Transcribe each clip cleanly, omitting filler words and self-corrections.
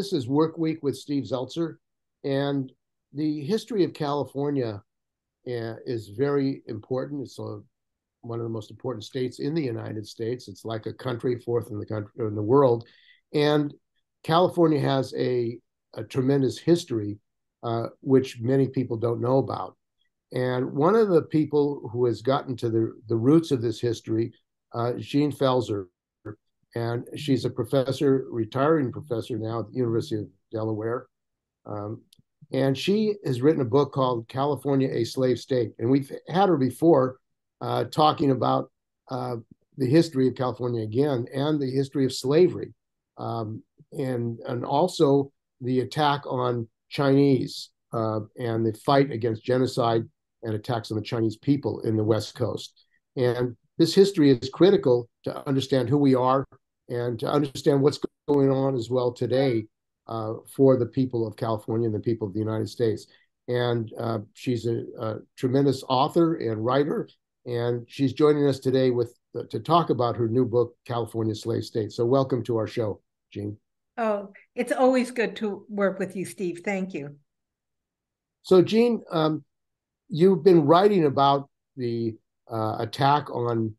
This is Work Week with Steve Zeltzer, and the history of California is very important. It's one of the most important states in the United States. It's like a country, fourth in the world, and California has a tremendous history, which many people don't know about. And one of the people who has gotten to the roots of this history, Jean Pfaelzer, and she's a professor, retiring professor now at the University of Delaware. Um, and she has written a book called California, a Slave State. And we've had her before talking about the history of California again and the history of slavery, and also the attack on Chinese and the fight against genocide and attacks on the Chinese people in the West Coast. And this history is critical to understand who we are and to understand what's going on as well today for the people of California and the people of the United States. And she's a tremendous author and writer, and she's joining us today to talk about her new book, California Slave State. So welcome to our show, Jean. Oh, it's always good to work with you, Steve. Thank you. So, Jean, you've been writing about the attack on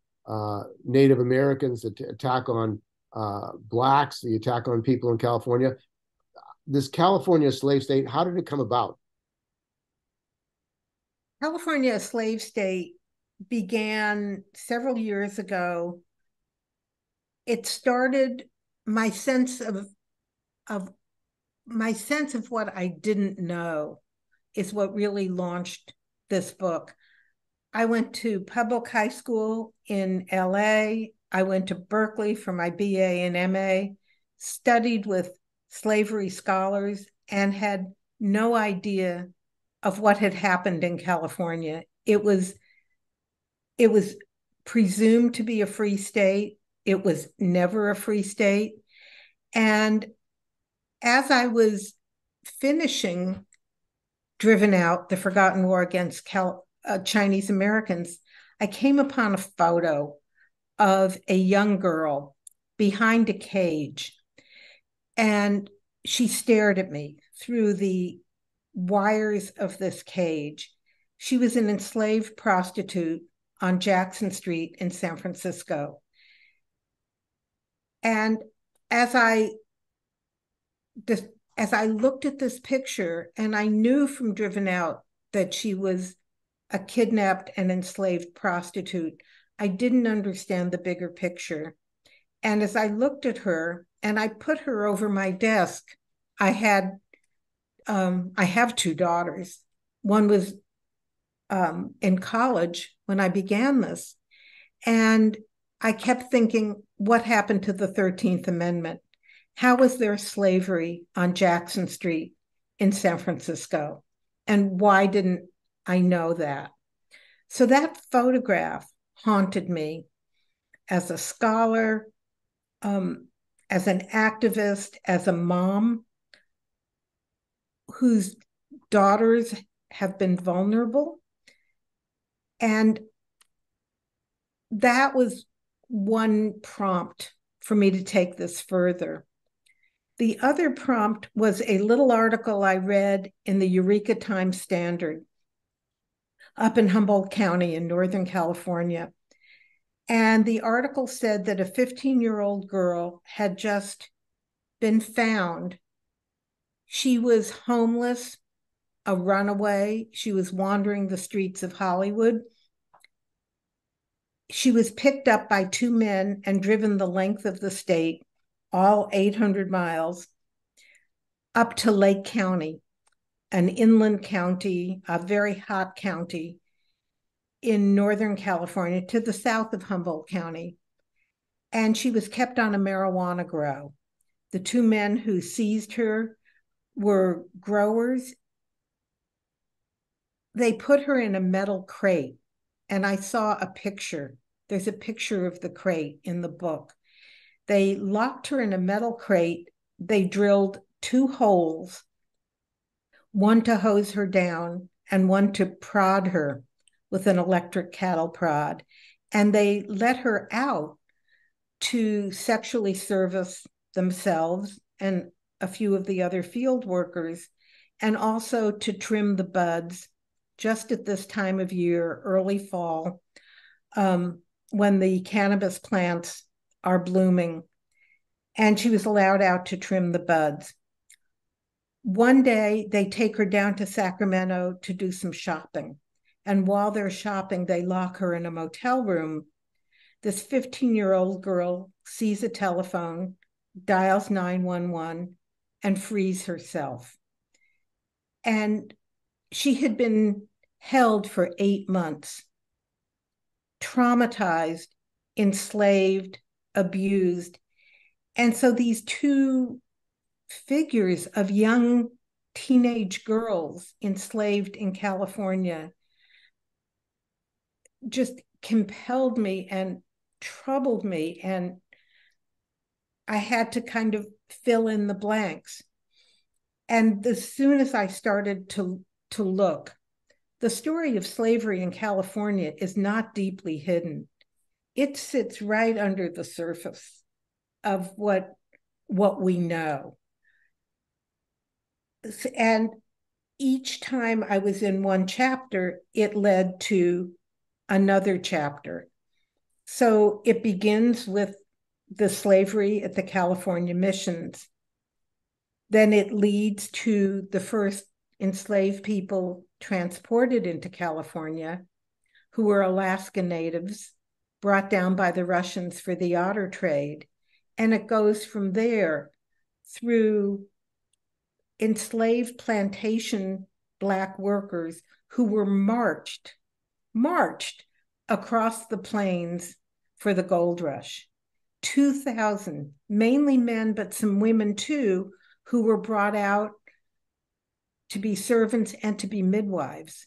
Native Americans, the attack on Blacks, the attack on people in California. This California slave state, how did it come about? California slave state began several years ago. It started my sense of what I didn't know is what really launched this book. I went to public high school in LA. I went to Berkeley for my BA and MA, studied with slavery scholars, and had no idea of what had happened in California. It was presumed to be a free state. It was never a free state. And as I was finishing Driven Out, The Forgotten War Against Chinese Americans, I came upon a photo of a young girl behind a cage. And she stared at me through the wires of this cage. She was an enslaved prostitute on Jackson Street in San Francisco. And as I looked at this picture, and I knew from Driven Out that she was a kidnapped and enslaved prostitute, I didn't understand the bigger picture. And as I looked at her and I put her over my desk, I have two daughters. One was in college when I began this. And I kept thinking, what happened to the 13th Amendment? How was there slavery on Jackson Street in San Francisco? And why didn't I know that? So that photograph haunted me as a scholar, as an activist, as a mom whose daughters have been vulnerable. And that was one prompt for me to take this further. The other prompt was a little article I read in the Eureka Times Standard up in Humboldt County in Northern California. And the article said that a 15-year-old girl had just been found. She was homeless, a runaway. She was wandering the streets of Hollywood. She was picked up by two men and driven the length of the state, all 800 miles, up to Lake County, an inland county, a very hot county in Northern California, to the south of Humboldt County. And she was kept on a marijuana grow. The two men who seized her were growers. They put her in a metal crate, and I saw a picture. There's a picture of the crate in the book. They locked her in a metal crate. They drilled two holes, one to hose her down and one to prod her with an electric cattle prod. And they let her out to sexually service themselves and a few of the other field workers, and also to trim the buds just at this time of year, early fall, when the cannabis plants are blooming. And she was allowed out to trim the buds. One day, they take her down to Sacramento to do some shopping. And while they're shopping, they lock her in a motel room. This 15-year-old girl sees a telephone, dials 911, and frees herself. And she had been held for 8 months, traumatized, enslaved, abused. And so these two figures of young teenage girls enslaved in California just compelled me and troubled me. And I had to kind of fill in the blanks. And as soon as I started to look, the story of slavery in California is not deeply hidden. It sits right under the surface of what we know. And each time I was in one chapter, it led to another chapter. So it begins with the slavery at the California missions. Then it leads to the first enslaved people transported into California, who were Alaska natives, brought down by the Russians for the otter trade. And it goes from there through enslaved plantation Black workers who were marched across the plains for the gold rush. 2,000, mainly men, but some women too, who were brought out to be servants and to be midwives,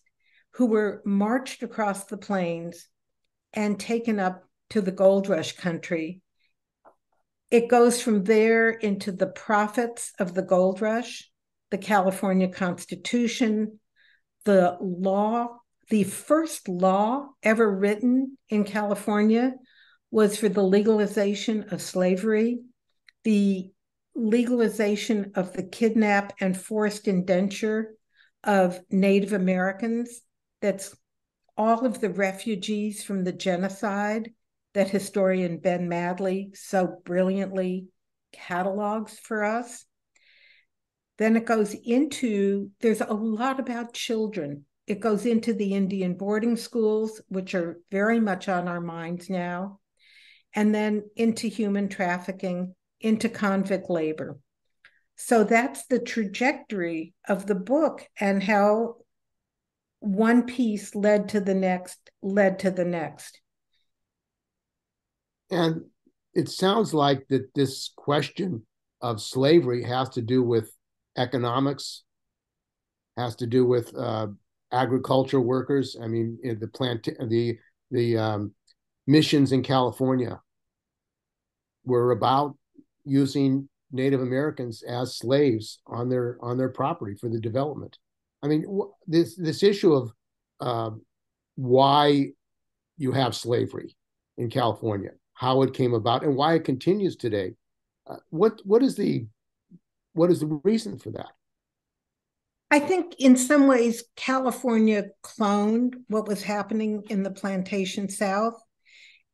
who were marched across the plains and taken up to the gold rush country. It goes from there into the prophets of the gold rush, the California Constitution, the law. The first law ever written in California was for the legalization of slavery, the legalization of the kidnap and forced indenture of Native Americans. That's all of the refugees from the genocide that historian Ben Madley so brilliantly catalogs for us. Then it goes into, there's a lot about children. It goes into the Indian boarding schools, which are very much on our minds now, and then into human trafficking, into convict labor. So that's the trajectory of the book, and how one piece led to the next. And it sounds like that this question of slavery has to do with economics, has to do with agriculture workers. I mean, the missions in California were about using Native Americans as slaves on their property for the development. I mean, this issue of why you have slavery in California, how it came about, and why it continues today. What is the reason for that? I think in some ways, California cloned what was happening in the plantation South.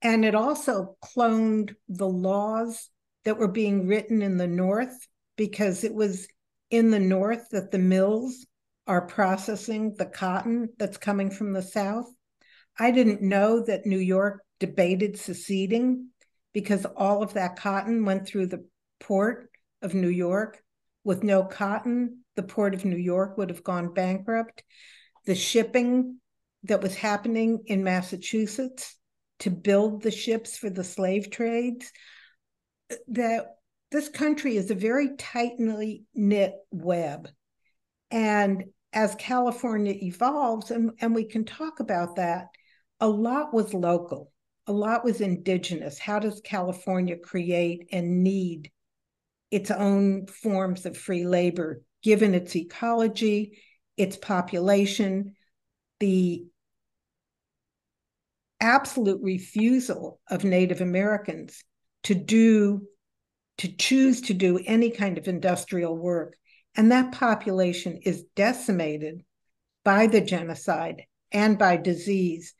And it also cloned the laws that were being written in the North, because it was in the North that the mills are processing the cotton that's coming from the South. I didn't know that New York debated seceding because all of that cotton went through the port of New York. With no cotton, the port of New York would have gone bankrupt. The shipping that was happening in Massachusetts to build the ships for the slave trades, that this country is a very tightly knit web. And as California evolves, and we can talk about that, a lot was local, a lot was indigenous. How does California create and need its own forms of free labor, given its ecology, its population, the absolute refusal of Native Americans to do to choose to do any kind of industrial work. And that population is decimated by the genocide and by disease.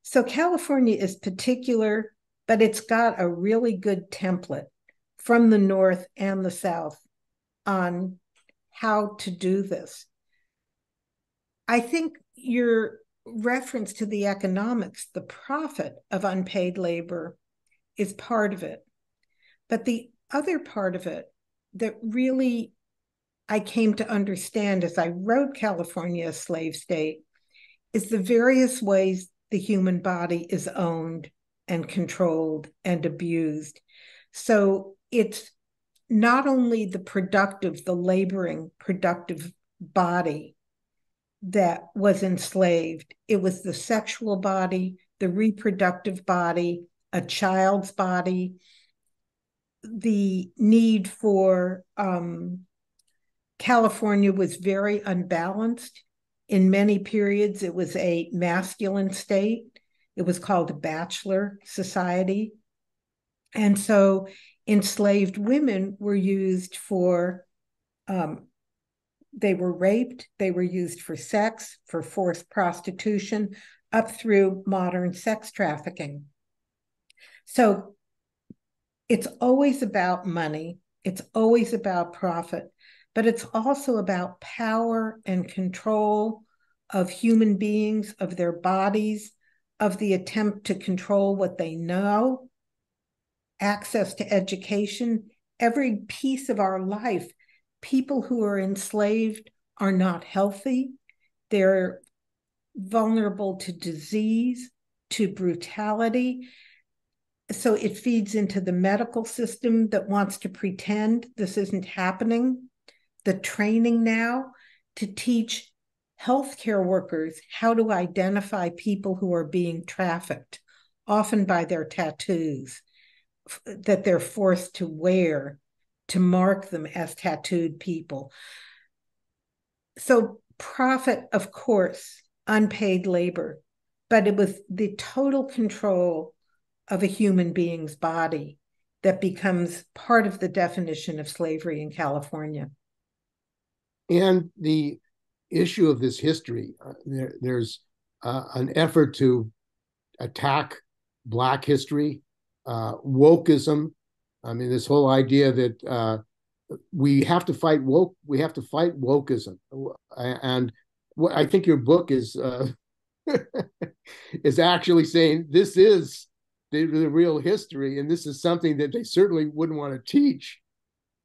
So California is particular, but it's got a really good template from the North and the South on how to do this. I think your reference to the economics, the profit of unpaid labor, is part of it. But the other part of it that really I came to understand as I wrote California a Slave State is the various ways the human body is owned and controlled and abused. So it's not only the productive, the laboring, productive body that was enslaved, it was the sexual body, the reproductive body, a child's body, the need for California was very unbalanced. In many periods, it was a masculine state. It was called a bachelor society. And so enslaved women were used for, they were raped, they were used for sex, for forced prostitution, up through modern sex trafficking. So it's always about money. It's always about profit, but it's also about power and control of human beings, of their bodies, of the attempt to control what they know, access to education, every piece of our life. People who are enslaved are not healthy. They're vulnerable to disease, to brutality. So it feeds into the medical system that wants to pretend this isn't happening. The training now to teach healthcare workers how to identify people who are being trafficked, often by their tattoos that they're forced to wear to mark them as tattooed people. So profit, of course, unpaid labor, but it was the total control of a human being's body that becomes part of the definition of slavery in California. And the issue of this history, there's an effort to attack Black history, wokeism. I mean, this whole idea that we have to fight woke, we have to fight wokeism. And what I think your book is is actually saying this is the real history, and this is something that they certainly wouldn't want to teach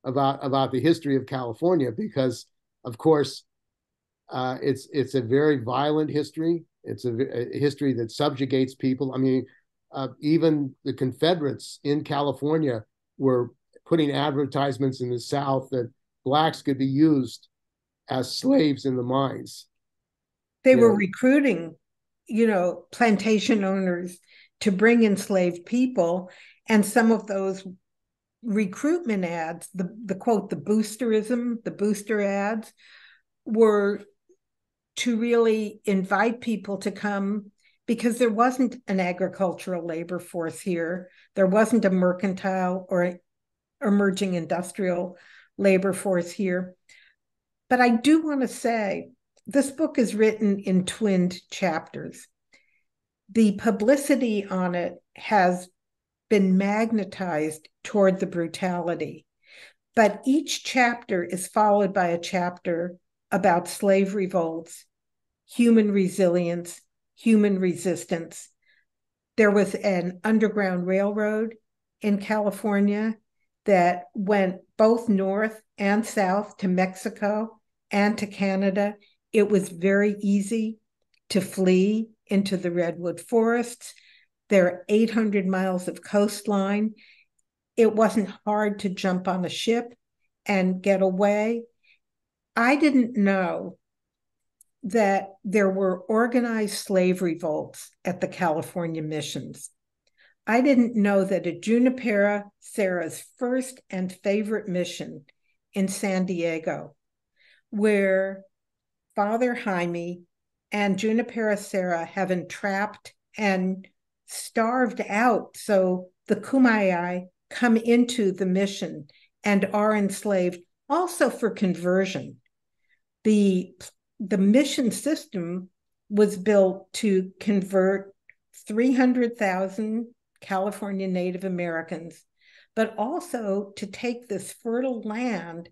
about the history of California, because, of course, it's a very violent history. It's a history that subjugates people. I mean, even the Confederates in California were putting advertisements in the South that Blacks could be used as slaves in the mines. They were recruiting, plantation owners to bring enslaved people. And some of those recruitment ads, the quote, the boosterism, the booster ads, were to really invite people to come, because there wasn't an agricultural labor force here. There wasn't a mercantile or emerging industrial labor force here. But I do want to say, this book is written in twinned chapters. The publicity on it has been magnetized toward the brutality, but each chapter is followed by a chapter about slave revolts, human resilience, human resistance. There was an underground railroad in California that went both north and south to Mexico and to Canada. It was very easy to flee into the redwood forests. There are 800 miles of coastline. It wasn't hard to jump on a ship and get away. I didn't know that there were organized slave revolts at the California missions. I didn't know that at Junipero Serra's first and favorite mission in San Diego, where Father Jaime and Junipero Serra have entrapped and starved out so the Kumeyaay come into the mission and are enslaved, also for conversion. The mission system was built to convert 300,000 California Native Americans, but also to take this fertile land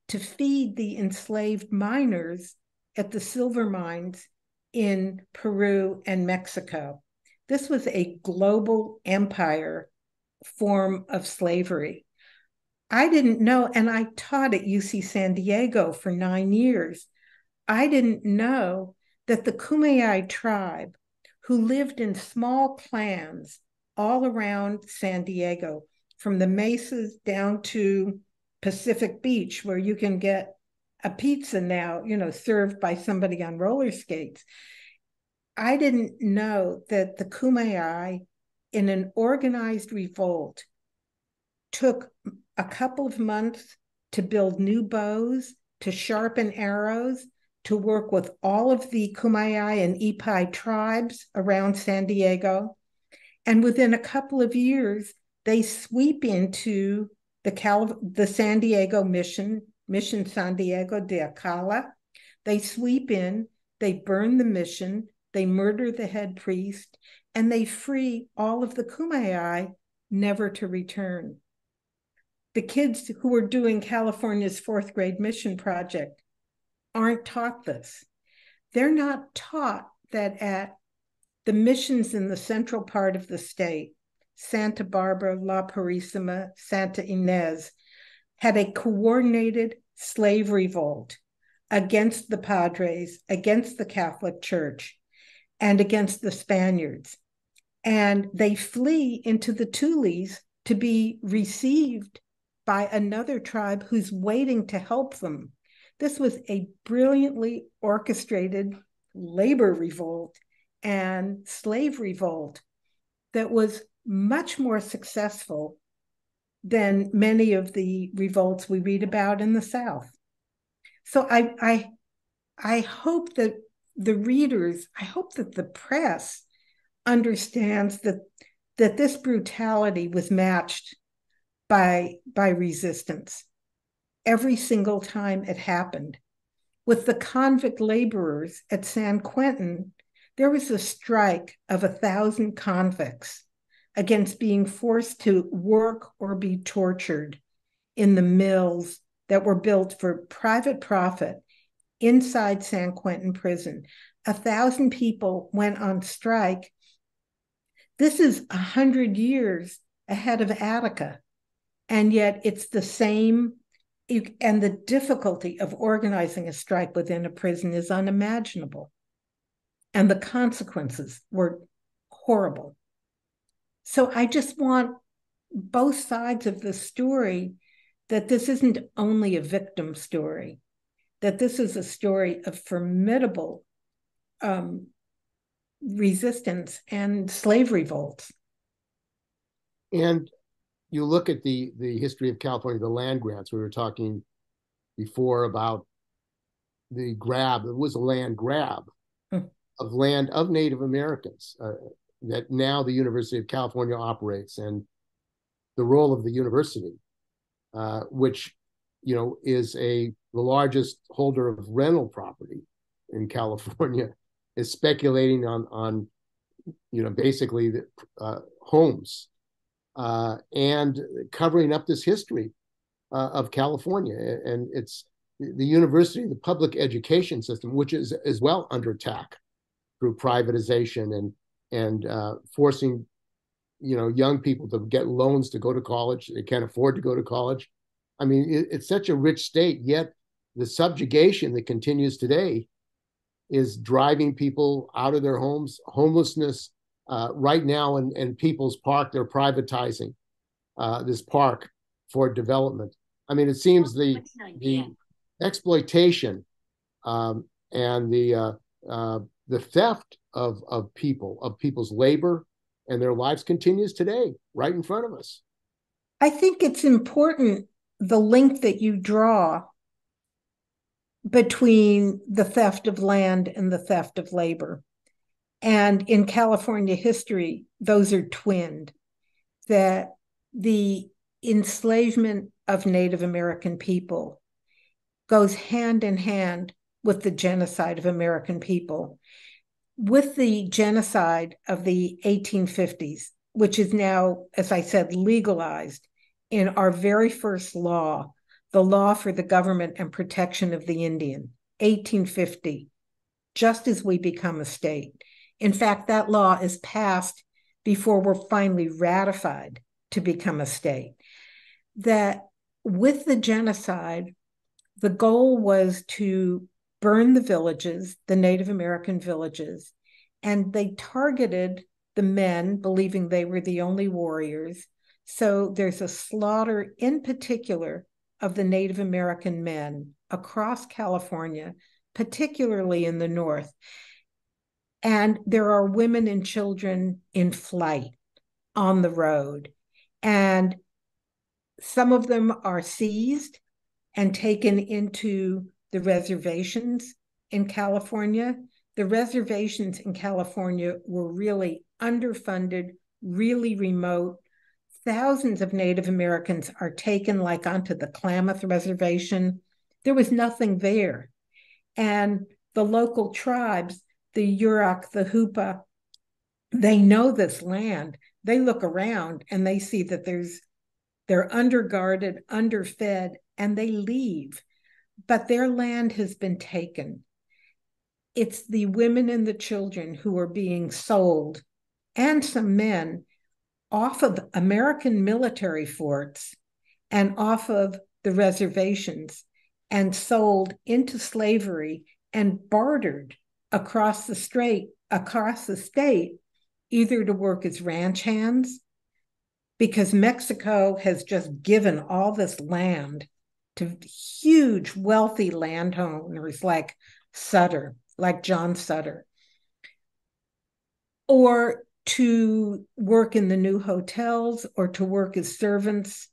to feed the enslaved miners at the silver mines in Peru and Mexico. This was a global empire form of slavery. I didn't know, and I taught at UC San Diego for 9 years. I didn't know that the Kumeyaay tribe, who lived in small clans all around San Diego, from the mesas down to Pacific Beach, where you can get a pizza now, served by somebody on roller skates. I didn't know that the Kumeyaay, in an organized revolt, took a couple of months to build new bows, to sharpen arrows, to work with all of the Kumeyaay and Ipai tribes around San Diego. And within a couple of years, they sweep into the San Diego Mission San Diego de Acala. They sweep in, they burn the mission, they murder the head priest, and they free all of the Kumeyaay, never to return. The kids who are doing California's 4th grade mission project aren't taught this. They're not taught that at the missions in the central part of the state, Santa Barbara, La Purísima, Santa Ynez, had a coordinated slave revolt against the Padres, against the Catholic Church, and against the Spaniards. And they flee into the Tules to be received by another tribe who's waiting to help them. This was a brilliantly orchestrated labor revolt and slave revolt that was much more successful than many of the revolts we read about in the South. So I hope that the readers, I hope that the press understands that this brutality was matched by resistance every single time it happened. With the convict laborers at San Quentin, there was a strike of 1,000 convicts against being forced to work or be tortured in the mills that were built for private profit inside San Quentin prison. 1,000 people went on strike. This is 100 years ahead of Attica, and yet it's the same. And the difficulty of organizing a strike within a prison is unimaginable. And the consequences were horrible. So I just want both sides of the story, that this isn't only a victim story, that this is a story of formidable resistance and slave revolts. And you look at the history of California, the land grants. We were talking before about the grab. It was a land grab of land of Native Americans that now the University of California operates, and the role of the university, which is the largest holder of rental property in California, is speculating on basically homes. And covering up this history of California. And it's the university, the public education system, which is as well under attack through privatization and forcing young people to get loans to go to college. They can't afford to go to college. I mean, it's such a rich state, yet the subjugation that continues today is driving people out of their homes. Homelessness, right now in People's Park, they're privatizing this park for development. I mean, it seems the exploitation and the theft of people's labor and their lives continues today, right in front of us. I think it's important, the link that you draw between the theft of land and the theft of labor. And in California history, those are twinned, that the enslavement of Native American people goes hand in hand with the genocide of American people. With the genocide of the 1850s, which is now, as I said, legalized in our very first law, the Law for the Government and Protection of the Indian, 1850, just as we become a state. In fact, that law is passed before we're finally ratified to become a state. That with the genocide, the goal was to burn the villages, the Native American villages, and they targeted the men, believing they were the only warriors. So there's a slaughter in particular of the Native American men across California, particularly in the north. And there are women and children in flight on the road. And some of them are seized and taken into the reservations in California. The reservations in California were really underfunded, really remote. Thousands of Native Americans are taken like onto the Klamath Reservation. There was nothing there. And the local tribes, the Yurok, the Hupa, they know this land. They look around and they see that they're underguarded, underfed, and they leave. But their land has been taken. It's the women and the children who are being sold, and some men, off of American military forts and off of the reservations and sold into slavery and bartered across the state, either to work as ranch hands, because Mexico has just given all this land to huge, wealthy landowners like Sutter, like John Sutter, or to work in the new hotels, or to work as servants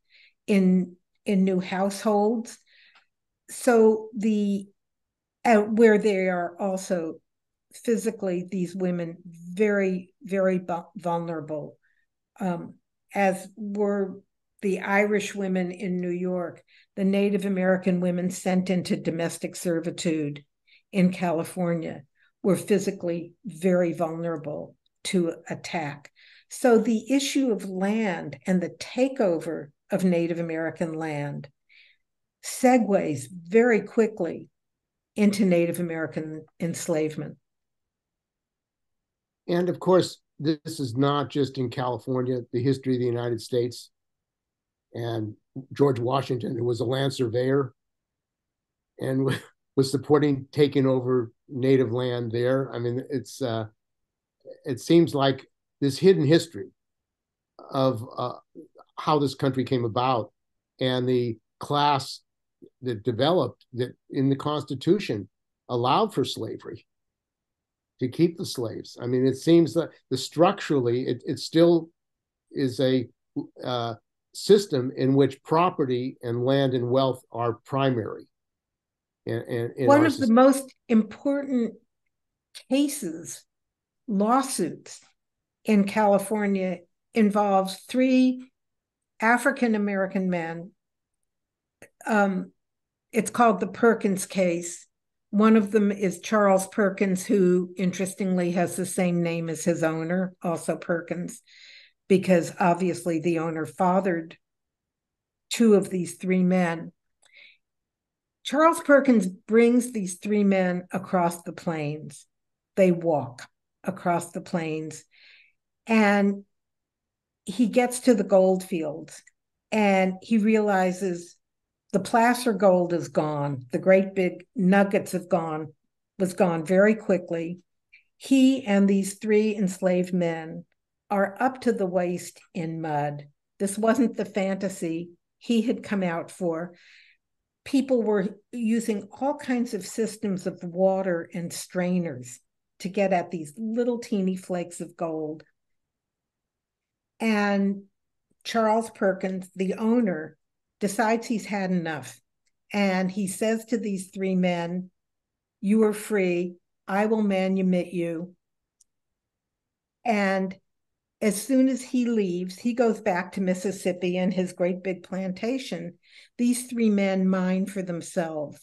in new households. So where they are also physically, these women very, very vulnerable, as were the Irish women in New York, the Native American women sent into domestic servitude in California were physically very vulnerable to attack. So the issue of land and the takeover of Native American land segues very quickly into Native American enslavement. And of course, this is not just in California, the history of the United States. And George Washington, who was a land surveyor and was supporting taking over native land there. I mean, it seems like this hidden history of how this country came about and the class that developed that in the Constitution allowed for slavery to keep the slaves. I mean, it seems that structurally it still is a system in which property and land and wealth are primary. One of the most important cases, lawsuits in California, involves 3 African American men. It's called the Perkins case. One of them is Charles Perkins, who interestingly has the same name as his owner, also Perkins, because obviously the owner fathered 2 of these 3 men. Charles Perkins brings these 3 men across the plains. They walk across the plains, and he gets to the gold fields, and he realizes the placer gold is gone. The great big nuggets was gone very quickly. He and these 3 enslaved men are up to the waist in mud. This wasn't the fantasy he had come out for. People were using all kinds of systems of water and strainers to get at these little teeny flakes of gold. And Charles Perkins, the owner, decides he's had enough. And he says to these 3 men, "You are free. I will manumit you." And as soon as he leaves, he goes back to Mississippi and his great big plantation. These three men mine for themselves,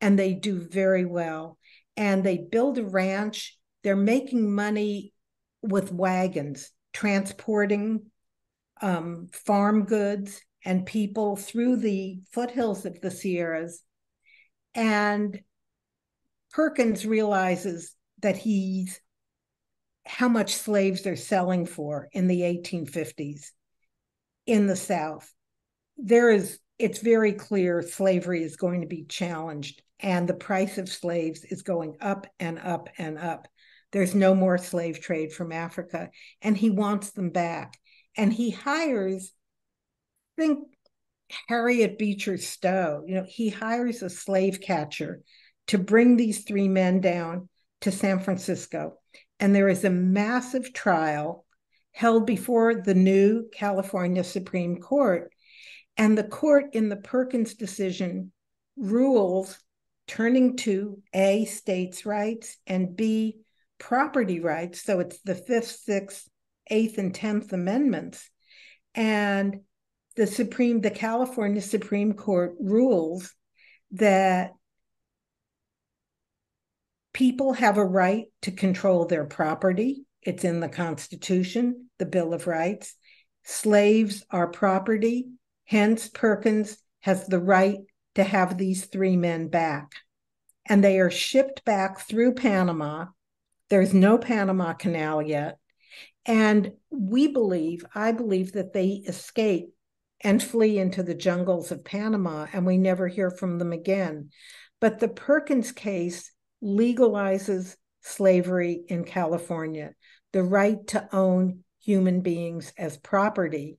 and they do very well. And they build a ranch. They're making money with wagons, transporting farm goods and people through the foothills of the Sierras. And Perkins realizes that how much slaves they're selling for in the 1850s in the South. It's very clear slavery is going to be challenged, and the price of slaves is going up and up and up. There's no more slave trade from Africa, and he wants them back. And he hires, think Harriet Beecher Stowe, he hires a slave catcher to bring these three men down to San Francisco. And there is a massive trial held before the new California Supreme Court. And the court, in the Perkins decision, rules turning to A, states' rights, and B, property rights. So it's the 5th, 6th, 8th, and 10th Amendments. And the California Supreme Court rules that people have a right to control their property. It's in the Constitution, the Bill of Rights. Slaves are property. Hence, Perkins has the right to have these three men back. And they are shipped back through Panama. There's no Panama Canal yet. And I believe that they escape and flee into the jungles of Panama, and we never hear from them again. But the Perkins case legalizes slavery in California. The right to own human beings as property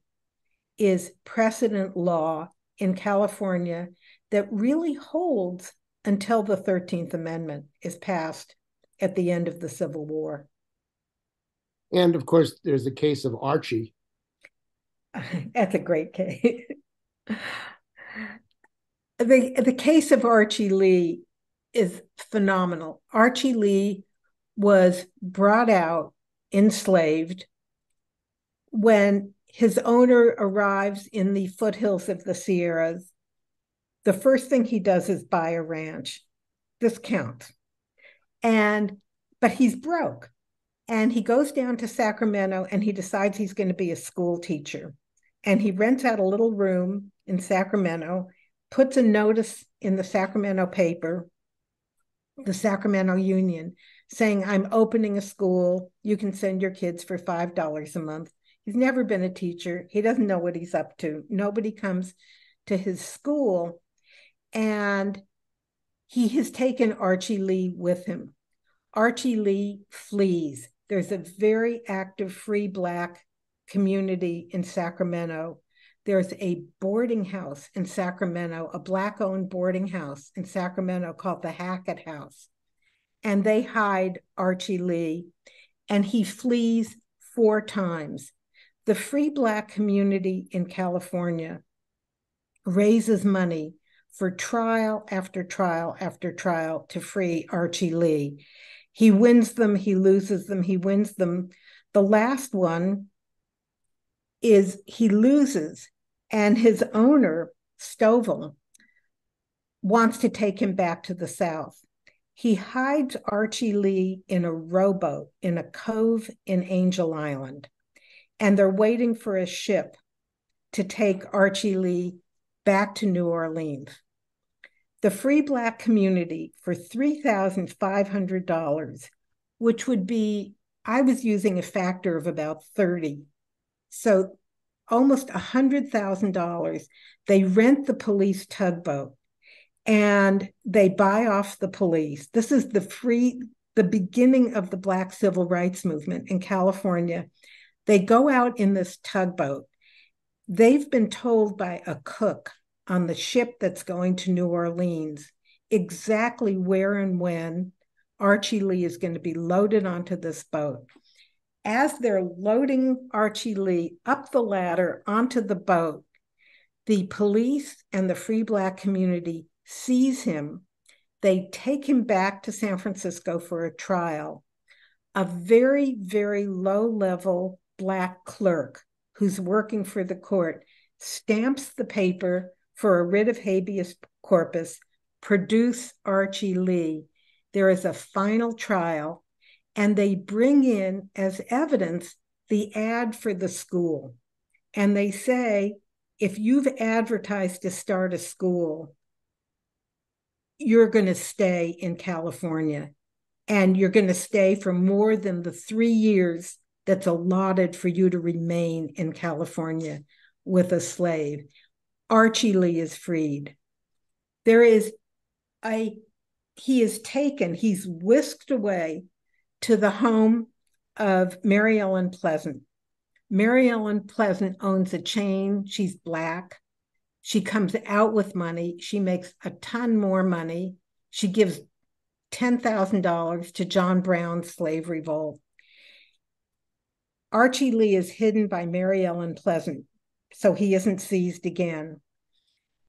is precedent law in California that really holds until the 13th Amendment is passed at the end of the Civil War. And of course, there's the case of Archie. That's a great case. The case of Archie Lee is phenomenal. Archie Lee was brought out enslaved. When his owner arrives in the foothills of the Sierras, the first thing he does is buy a ranch. This counts. But he's broke. And he goes down to Sacramento and he decides he's going to be a school teacher. And he rents out a little room in Sacramento, puts a notice in the Sacramento paper, the Sacramento Union, saying, I'm opening a school. You can send your kids for $5 a month. He's never been a teacher. He doesn't know what he's up to. Nobody comes to his school. And he has taken Archie Lee with him. Archie Lee flees. There's a very active free Black community in Sacramento. There's a boarding house in Sacramento, a Black-owned boarding house in Sacramento called the Hackett House. And they hide Archie Lee, and he flees 4 times. The free Black community in California raises money for trial after trial after trial to free Archie Lee. He wins them, he loses them, he wins them. The last one is he loses, and his owner, Stovall, wants to take him back to the South. He hides Archie Lee in a rowboat in a cove in Angel Island, and they're waiting for a ship to take Archie Lee back to New Orleans. The free Black community, for $3,500, which would be, I was using a factor of about 30, so almost $100,000, they rent the police tugboat and they buy off the police. This is the beginning of the Black civil rights movement in California. They go out in this tugboat. They've been told by a cook on the ship that's going to New Orleans exactly where and when Archie Lee is going to be loaded onto this boat. As they're loading Archie Lee up the ladder onto the boat, the police and the free Black community seize him. They take him back to San Francisco for a trial. A very, very low-level Black clerk who's working for the court stamps the paper for a writ of habeas corpus, produce Archie Lee. There is a final trial, and they bring in as evidence the ad for the school. And they say, if you've advertised to start a school, you're going to stay in California, and you're going to stay for more than the 3 years that's allotted for you to remain in California with a slave. Archie Lee is freed. He's whisked away to the home of Mary Ellen Pleasant. Mary Ellen Pleasant owns a chain. She's Black. She comes out with money. She makes a ton more money. She gives $10,000 to John Brown's slave revolt. Archie Lee is hidden by Mary Ellen Pleasant, so he isn't seized again.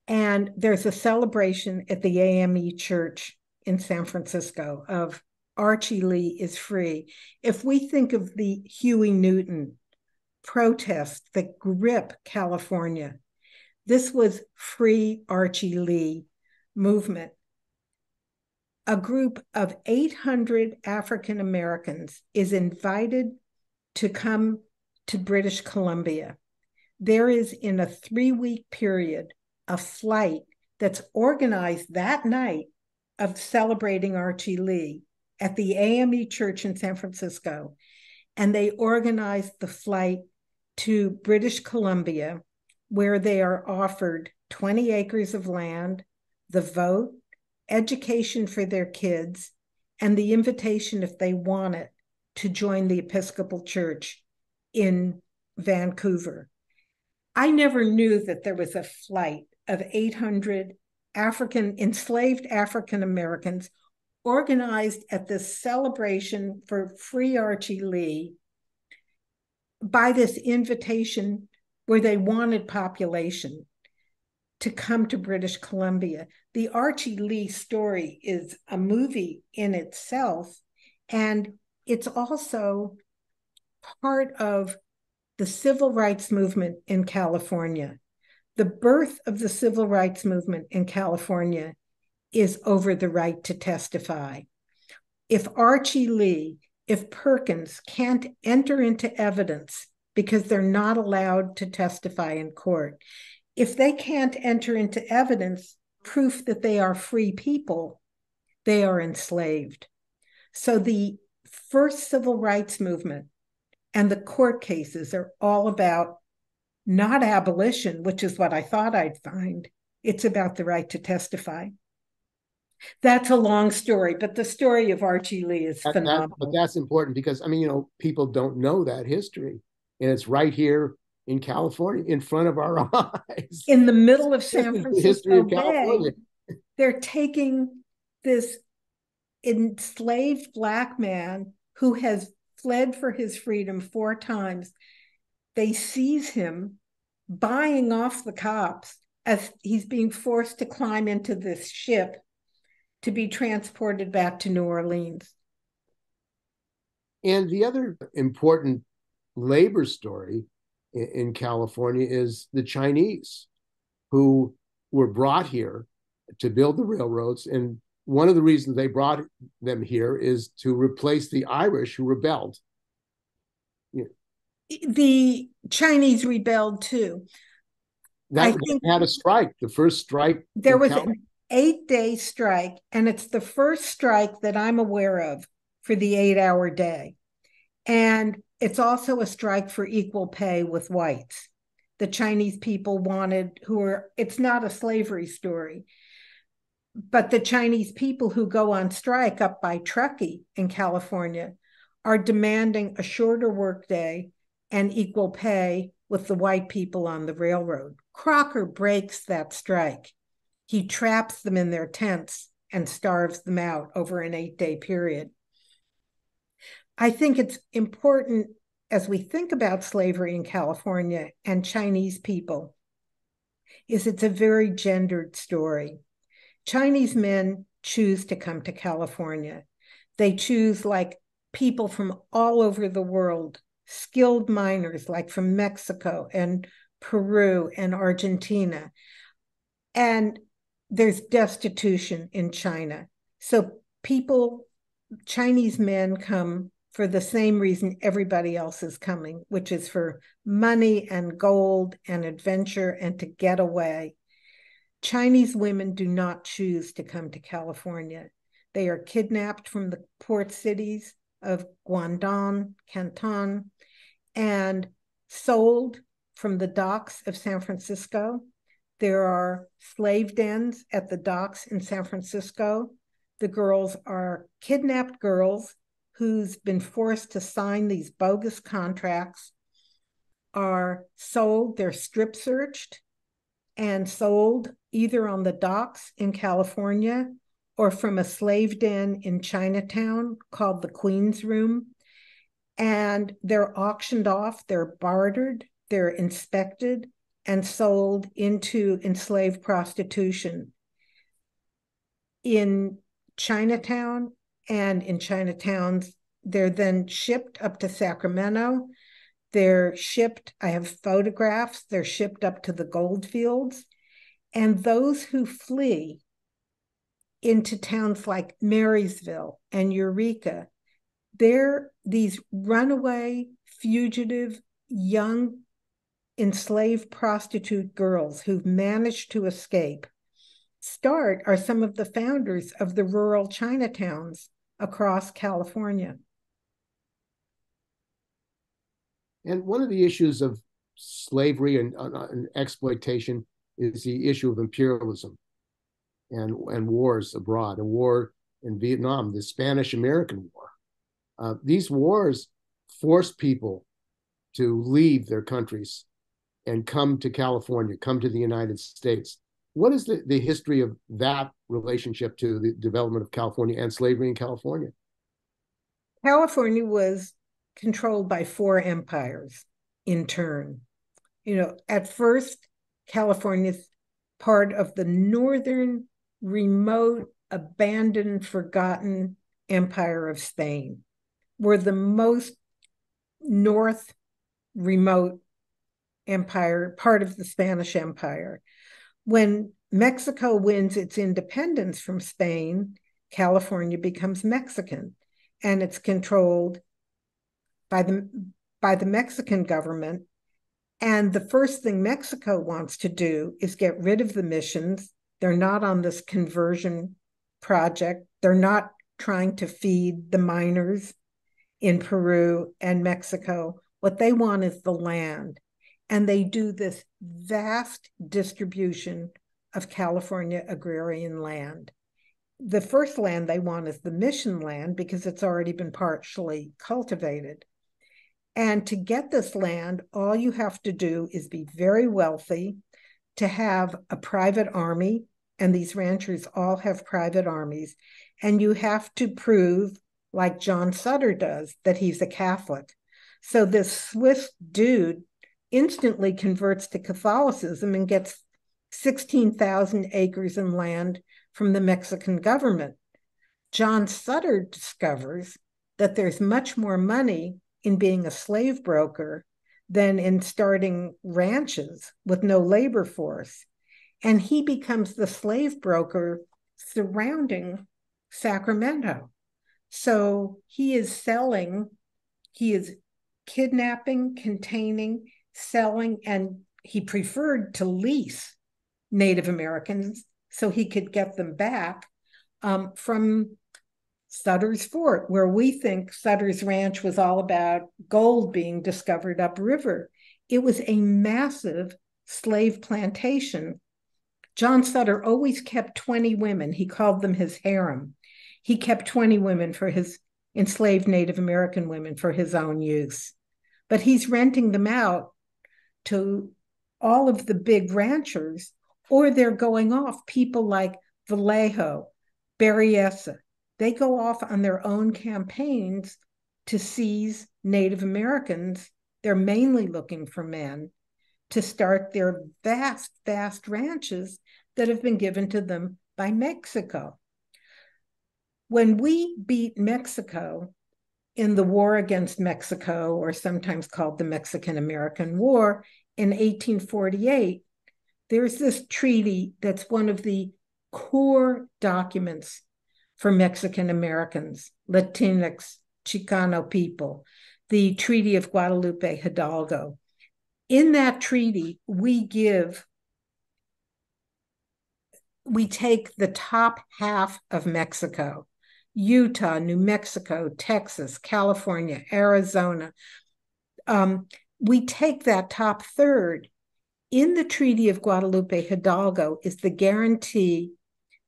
And there's a celebration at the AME Church in San Francisco of Archie Lee is free. If we think of the Huey Newton protests that grip California, this was Free Archie Lee movement. A group of 800 African Americans is invited to come to British Columbia. There is, in a 3-week period, a flight that's organized that night of celebrating Archie Lee at the AME Church in San Francisco. And they organized the flight to British Columbia, where they are offered 20 acres of land, the vote, education for their kids, and the invitation, if they want it, to join the Episcopal Church in Vancouver. I never knew that there was a flight of 800 enslaved African Americans organized at this celebration for Free Archie Lee by this invitation where they wanted population to come to British Columbia. The Archie Lee story is a movie in itself, and it's also part of the civil rights movement in California. The birth of the civil rights movement in California is over the right to testify. If Archie Lee, if Perkins can't enter into evidence because they're not allowed to testify in court, if they can't enter into evidence proof that they are free people, they are enslaved. So the first civil rights movement and the court cases are all about not abolition, which is what I thought I'd find. It's about the right to testify. That's a long story, but the story of Archie Lee is phenomenal. But that's important because, people don't know that history. And it's right here in California, in front of our eyes. In the middle of San Francisco the history of California. Bay, they're taking this enslaved Black man who has fled for his freedom 4 times. They seize him, buying off the cops as he's being forced to climb into this ship to be transported back to New Orleans. And the other important labor story in California is the Chinese, who were brought here to build the railroads. And one of the reasons they brought them here is to replace the Irish who rebelled. The Chinese rebelled too. They had a strike, the first strike. There was an 8-day strike, and it's the first strike that I'm aware of for the 8-hour day. And it's also a strike for equal pay with whites. The Chinese people it's not a slavery story, but the Chinese people who go on strike up by Truckee in California are demanding a shorter workday and equal pay with the white people on the railroad. Crocker breaks that strike. He traps them in their tents and starves them out over an 8-day period. I think it's important as we think about slavery in California and Chinese people, it's a very gendered story. Chinese men choose to come to California. They choose, like people from all over the world, skilled miners, like from Mexico and Peru and Argentina. And there's destitution in China. So Chinese men come for the same reason everybody else is coming, which is for money and gold and adventure and to get away. Chinese women do not choose to come to California. They are kidnapped from the port cities of Guangdong, Canton, and sold from the docks of San Francisco. There are slave dens at the docks in San Francisco. The girls are kidnapped girls who's been forced to sign these bogus contracts, are sold, they're strip searched and sold either on the docks in California or from a slave den in Chinatown called the Queen's Room. And they're auctioned off, they're bartered, they're inspected and sold into enslaved prostitution in Chinatown. And in Chinatowns, they're then shipped up to Sacramento. They're shipped, I have photographs, they're shipped up to the gold fields. And those who flee into towns like Marysville and Eureka, they're these runaway, fugitive, young, enslaved prostitute girls who've managed to escape. Are some of the founders of the rural Chinatowns across California. And one of the issues of slavery and exploitation is the issue of imperialism and wars abroad, a war in Vietnam, the Spanish-American War. These wars forced people to leave their countries and come to California, come to the United States. What is the history of that relationship to the development of California and slavery in California? California was controlled by 4 empires in turn. At first, California's part of the northern, remote, abandoned, forgotten empire of Spain. We're the most north remote empire, part of the Spanish Empire. When Mexico wins its independence from Spain, California becomes Mexican, and it's controlled by the Mexican government. And the first thing Mexico wants to do is get rid of the missions. They're not on this conversion project. They're not trying to feed the miners in Peru and Mexico. What they want is the land. And they do this vast distribution of California agrarian land. The first land they want is the mission land because it's already been partially cultivated. And to get this land, all you have to do is be very wealthy, to have a private army, and these ranchers all have private armies, and you have to prove, like John Sutter does, that he's a Catholic. So this Swiss dude instantly converts to Catholicism and gets 16,000 acres in land from the Mexican government. John Sutter discovers that there's much more money in being a slave broker than in starting ranches with no labor force. And he becomes the slave broker surrounding Sacramento. So he is kidnapping, containing, selling, and he preferred to lease Native Americans so he could get them back from Sutter's Fort, where we think Sutter's Ranch was all about gold being discovered upriver. It was a massive slave plantation. John Sutter always kept 20 women. He called them his harem. He kept 20 women for his enslaved Native American women for his own use. But he's renting them out to all of the big ranchers, or they're going off. People like Vallejo, Berryessa, they go off on their own campaigns to seize Native Americans. They're mainly looking for men to start their vast, vast ranches that have been given to them by Mexico. When we beat Mexico in the war against Mexico, or sometimes called the Mexican-American War in 1848, there's this treaty that's one of the core documents for Mexican Americans, Latinx, Chicano people, the Treaty of Guadalupe Hidalgo. In that treaty, we take the top half of Mexico, Utah, New Mexico, Texas, California, Arizona. We take that top third. In the Treaty of Guadalupe Hidalgo is the guarantee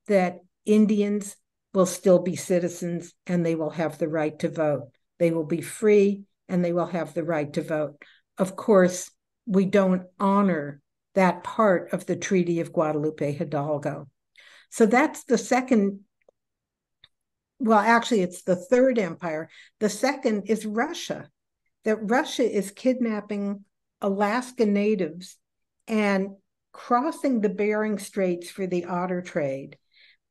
that Indians will still be citizens and they will have the right to vote. They will be free and they will have the right to vote. Of course, we don't honor that part of the Treaty of Guadalupe Hidalgo. So that's the second. Well, actually, it's the third empire. The second is Russia, that Russia is kidnapping Alaska natives and crossing the Bering Straits for the otter trade,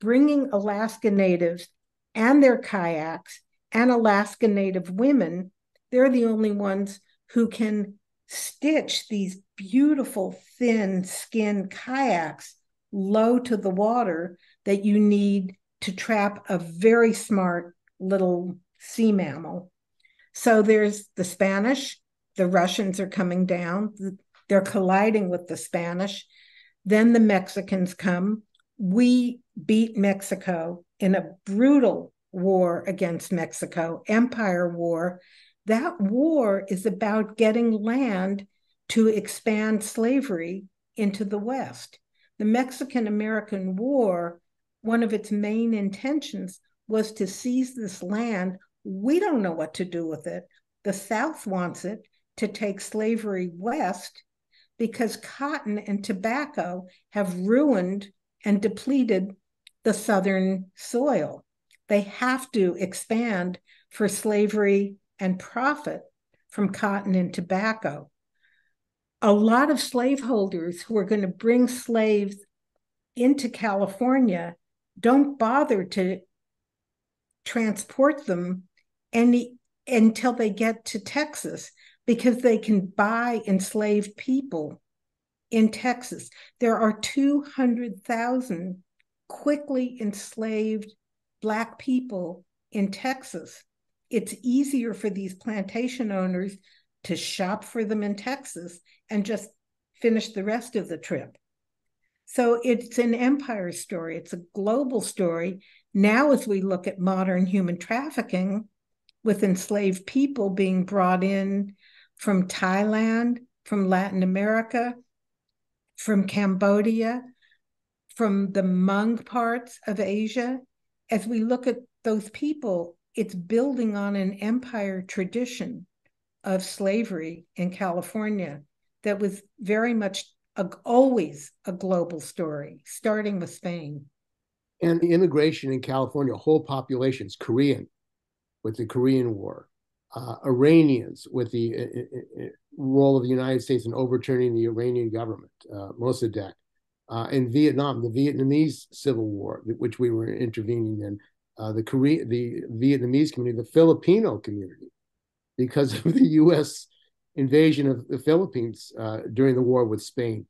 bringing Alaska natives and their kayaks and Alaska native women. They're the only ones who can stitch these beautiful thin skin kayaks low to the water that you need to trap a very smart little sea mammal. So there's the Spanish, the Russians are coming down, they're colliding with the Spanish. Then the Mexicans come. We beat Mexico in a brutal war against Mexico, Empire War. That war is about getting land to expand slavery into the West. The Mexican-American War, one of its main intentions was to seize this land. We don't know what to do with it. The South wants it to take slavery west because cotton and tobacco have ruined and depleted the Southern soil. They have to expand for slavery and profit from cotton and tobacco. A lot of slaveholders who are going to bring slaves into California don't bother to transport them until they get to Texas, because they can buy enslaved people in Texas. There are 200,000 quickly enslaved Black people in Texas. It's easier for these plantation owners to shop for them in Texas and just finish the rest of the trip. So it's an empire story. It's a global story. Now, as we look at modern human trafficking with enslaved people being brought in from Thailand, from Latin America, from Cambodia, from the Hmong parts of Asia, as we look at those people, it's building on an empire tradition of slavery in California that was very much always a global story, starting with Spain. And the immigration in California, whole populations, Korean with the Korean War, Iranians with the role of the United States in overturning the Iranian government, Mossadegh, in Vietnam, the Vietnamese Civil War, which we were intervening in, the Vietnamese community, the Filipino community, because of the U.S. invasion of the Philippines during the war with Spain.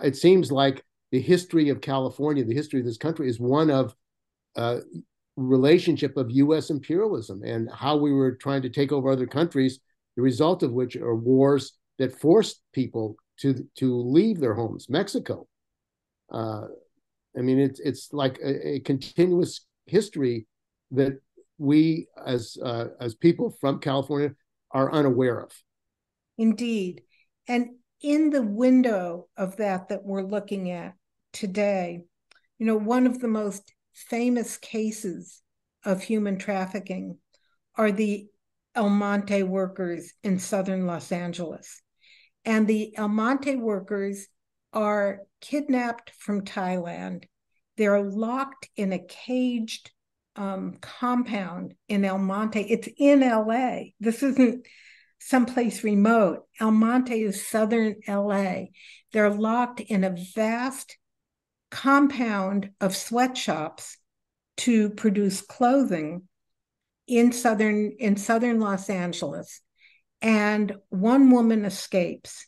It seems like the history of California, the history of this country, is one of relationship of U.S. imperialism and how we were trying to take over other countries, the result of which are wars that forced people to leave their homes. Mexico. I mean, it's like a continuous history that we as people from California are unaware of. Indeed. And in the window of that we're looking at today, you know, one of the most famous cases of human trafficking are the El Monte Workers in southern Los Angeles. And the El Monte Workers are kidnapped from Thailand. They're locked in a caged compound in El Monte. It's in LA. This isn't someplace remote. El Monte is southern LA. They're locked in a vast compound of sweatshops to produce clothing in southern Los Angeles, and one woman escapes,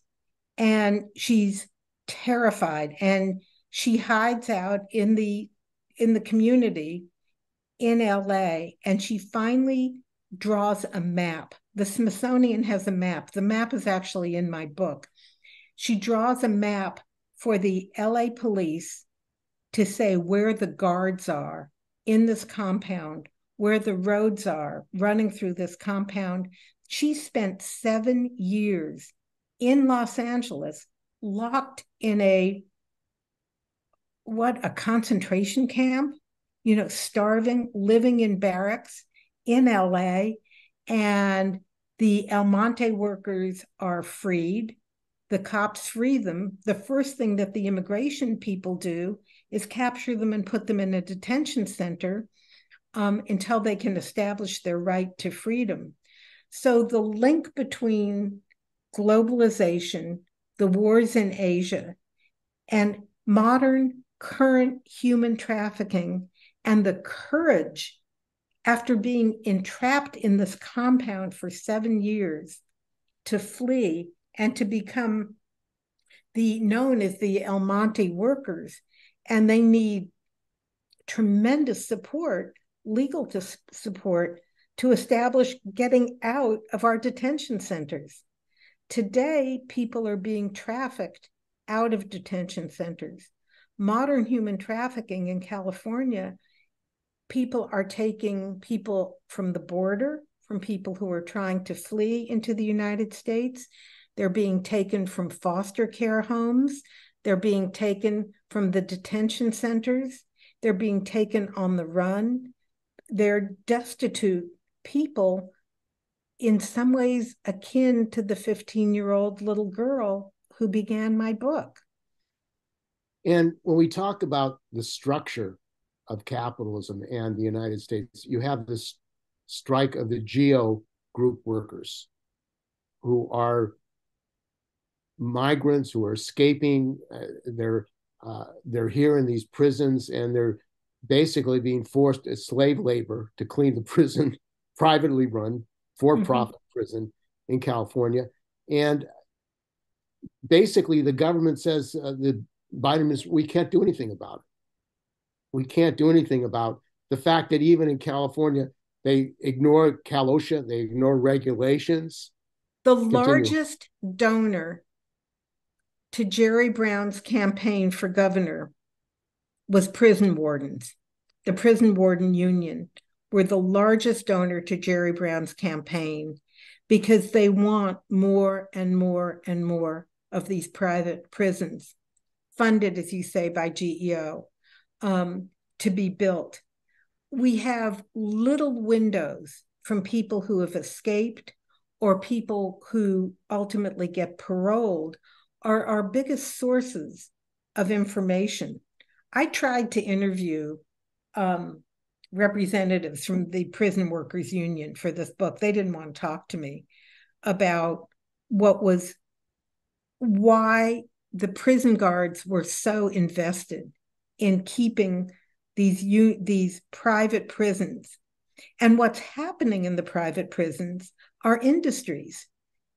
and she's terrified, and she hides out in the community in LA, and she finally draws a map. The Smithsonian has a map. The map is actually in my book. She draws a map for the LA police to say where the guards are in this compound, where the roads are running through this compound. She spent 7 years in Los Angeles, locked in a concentration camp, starving, living in barracks in LA. And the El Monte workers are freed. The cops free them. The first thing that the immigration people do is capture them and put them in a detention center until they can establish their right to freedom. So the link between globalization, the wars in Asia, and modern current human trafficking, and the courage after being entrapped in this compound for 7 years to flee and to become known as the El Monte Workers. And they need tremendous support, legal support, to establish getting out of our detention centers. Today, people are being trafficked out of detention centers. Modern human trafficking in California, people are taking people from the border, from people who are trying to flee into the United States. They're being taken from foster care homes. They're being taken from the detention centers. They're being taken on the run. They're destitute people, in some ways akin to the 15-year-old little girl who began my book. And when we talk about the structure of capitalism and the United States, you have this strike of the Geo Group workers, who are migrants who are escaping. They're here in these prisons, and they're basically being forced as slave labor to clean the prison, privately run, for-profit prison in California. And basically, the government says, the Biden administration, we can't do anything about it. We can't do anything about the fact that even in California, they ignore Cal OSHA, they ignore regulations. The largest donor to Jerry Brown's campaign for governor was prison wardens. The prison warden union were the largest donor to Jerry Brown's campaign because they want more and more and more of these private prisons, funded, as you say, by GEO, to be built. We have little windows from people who have escaped or people who ultimately get paroled are our biggest sources of information. I tried to interview representatives from the Prison Workers Union for this book. They didn't want to talk to me about why the prison guards were so invested in keeping these private prisons. And what's happening in the private prisons are industries.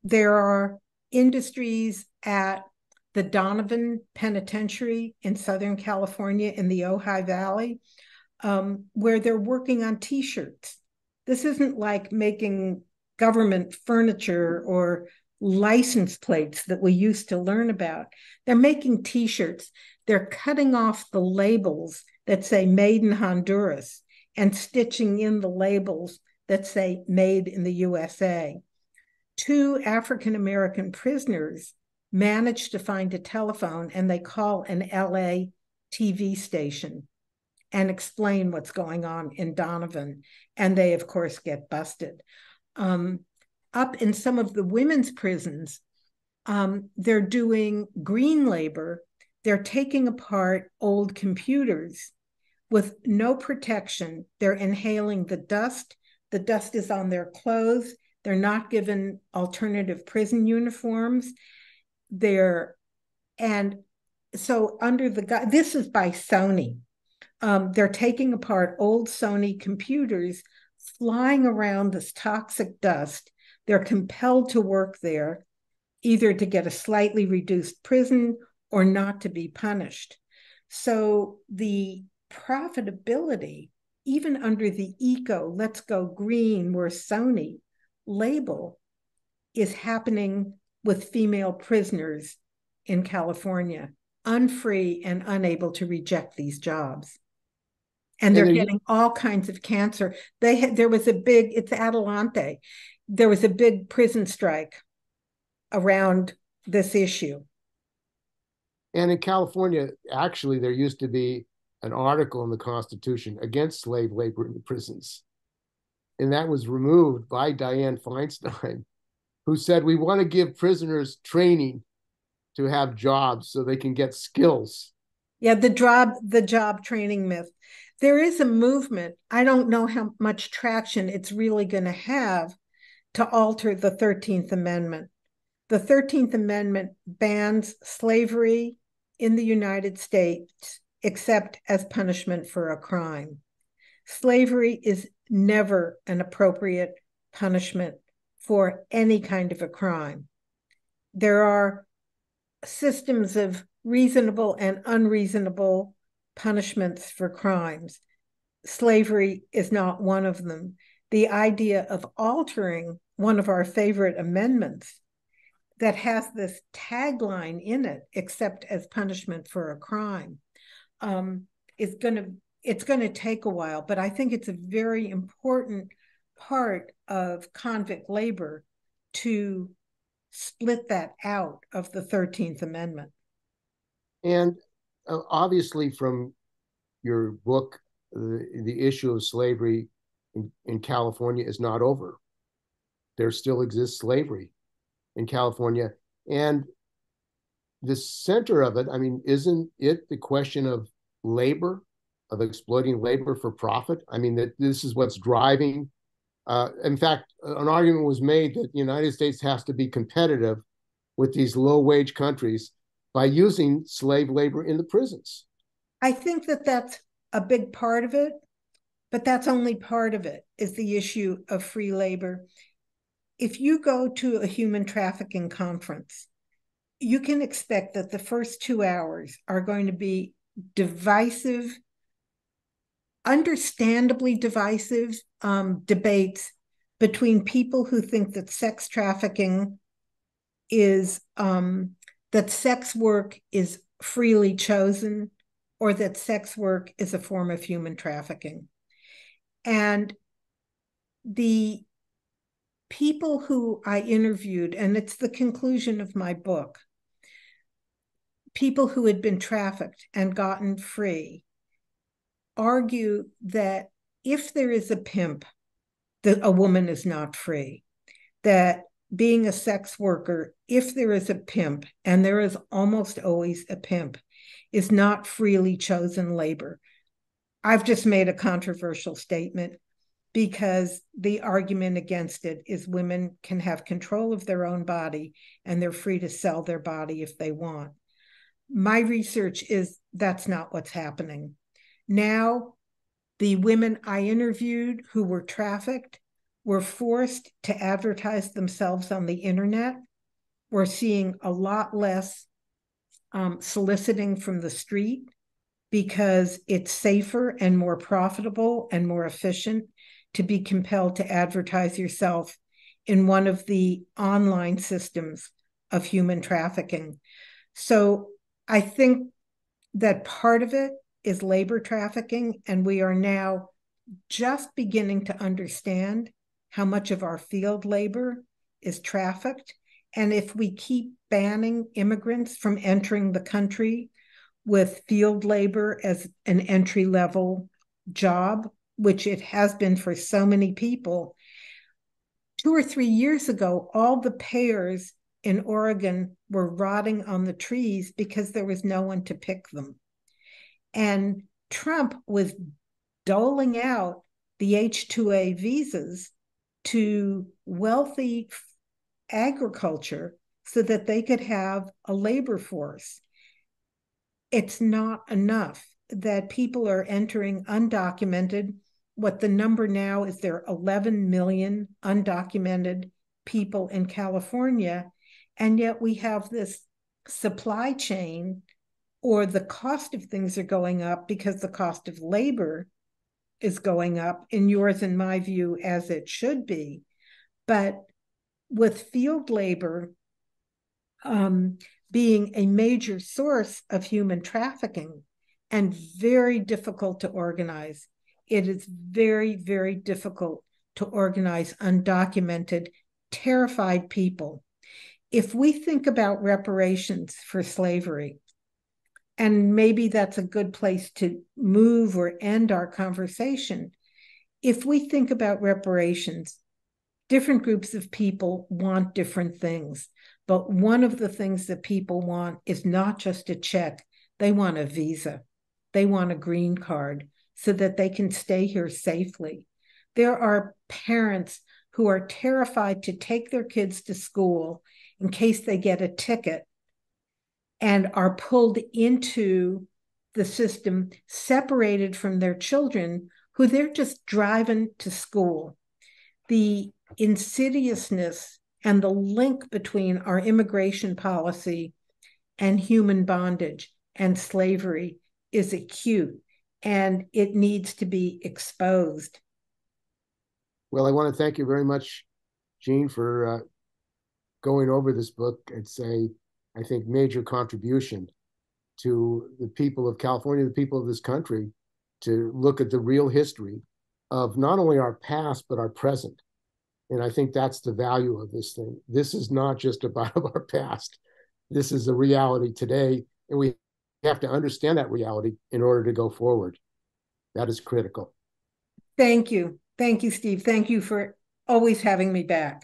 There are industries at the Donovan Penitentiary in Southern California in the Ojai Valley, where they're working on T-shirts. This isn't like making government furniture or license plates that we used to learn about. They're making T-shirts. They're cutting off the labels that say made in Honduras and stitching in the labels that say made in the USA. 2 African-American prisoners managed to find a telephone, and they call an LA TV station and explain what's going on in Donovan. And they, of course, get busted. Up in some of the women's prisons, they're doing green labor. They're taking apart old computers with no protection. They're inhaling the dust. The dust is on their clothes. They're not given alternative prison uniforms. And so this is by Sony. They're taking apart old Sony computers flying around this toxic dust. They're compelled to work there, either to get a slightly reduced prison or not to be punished. So the profitability, even under the eco, let's go green, we're Sony label, is happening with female prisoners in California, unfree and unable to reject these jobs. And they're getting all kinds of cancer. There was a big, it's Adelante, there was a big prison strike around this issue. And in California, actually, there used to be an article in the Constitution against slave labor in the prisons. And that was removed by Dianne Feinstein, who said, we want to give prisoners training to have jobs so they can get skills. Yeah, the job training myth. There is a movement. I don't know how much traction it's really going to have to alter the 13th Amendment. The 13th Amendment bans slavery in the United States, except as punishment for a crime. Slavery is never an appropriate punishment for any kind of a crime. There are systems of reasonable and unreasonable punishments for crimes. Slavery is not one of them. The idea of altering one of our favorite amendments that has this tagline in it, except as punishment for a crime, it's going to take a while, but I think it's a very important part of convict labor to split that out of the 13th Amendment. And obviously from your book, the issue of slavery in California is not over. There still exists slavery in California. And the center of it, I mean, isn't it the question of labor, of exploiting labor for profit? I mean, that this is what's driving. In fact, an argument was made that the United States has to be competitive with these low-wage countries by using slave labor in the prisons. I think that that's a big part of it, but that's only part of it, is the issue of free labor. If you go to a human trafficking conference, you can expect that the first 2 hours are going to be divisive, understandably divisive debates between people who think that sex trafficking is, that sex work is freely chosen, or that sex work is a form of human trafficking. And the people who I interviewed, and it's the conclusion of my book, people who had been trafficked and gotten free, argue that if there is a pimp, that a woman is not free. That being a sex worker, if there is a pimp, and there is almost always a pimp, is not freely chosen labor. I've just made a controversial statement because the argument against it is women can have control of their own body and they're free to sell their body if they want. My research is that's not what's happening. Now, the women I interviewed who were trafficked were forced to advertise themselves on the internet. We're seeing a lot less soliciting from the street because it's safer and more profitable and more efficient to be compelled to advertise yourself in one of the online systems of human trafficking. So I think that part of it is labor trafficking, and we are now just beginning to understand how much of our field labor is trafficked. And if we keep banning immigrants from entering the country with field labor as an entry-level job, which it has been for so many people, 2 or 3 years ago, all the pears in Oregon were rotting on the trees because there was no one to pick them. And Trump was doling out the H-2A visas to wealthy agriculture so that they could have a labor force. It's not enough that people are entering undocumented what the number now is, there are 11 million undocumented people in California, and yet we have this supply chain, or the cost of things are going up because the cost of labor is going up, in yours and my view, as it should be. But with field labor being a major source of human trafficking and very difficult to organize, it is very, very difficult to organize undocumented, terrified people. If we think about reparations for slavery, and maybe that's a good place to move or end our conversation. If we think about reparations, different groups of people want different things. But one of the things that people want is not just a check. They want a visa. They want a green card so that they can stay here safely. There are parents who are terrified to take their kids to school in case they get a ticket, and are pulled into the system, separated from their children, who they're just driving to school. The insidiousness and the link between our immigration policy and human bondage and slavery is acute, and it needs to be exposed. Well, I want to thank you very much, Jean, for going over this book. It's I think, major contribution to the people of California, the people of this country, to look at the real history of not only our past, but our present. And I think that's the value of this thing. This is not just about our past. This is a reality today, and we have to understand that reality in order to go forward. That is critical. Thank you. Thank you, Steve. Thank you for always having me back.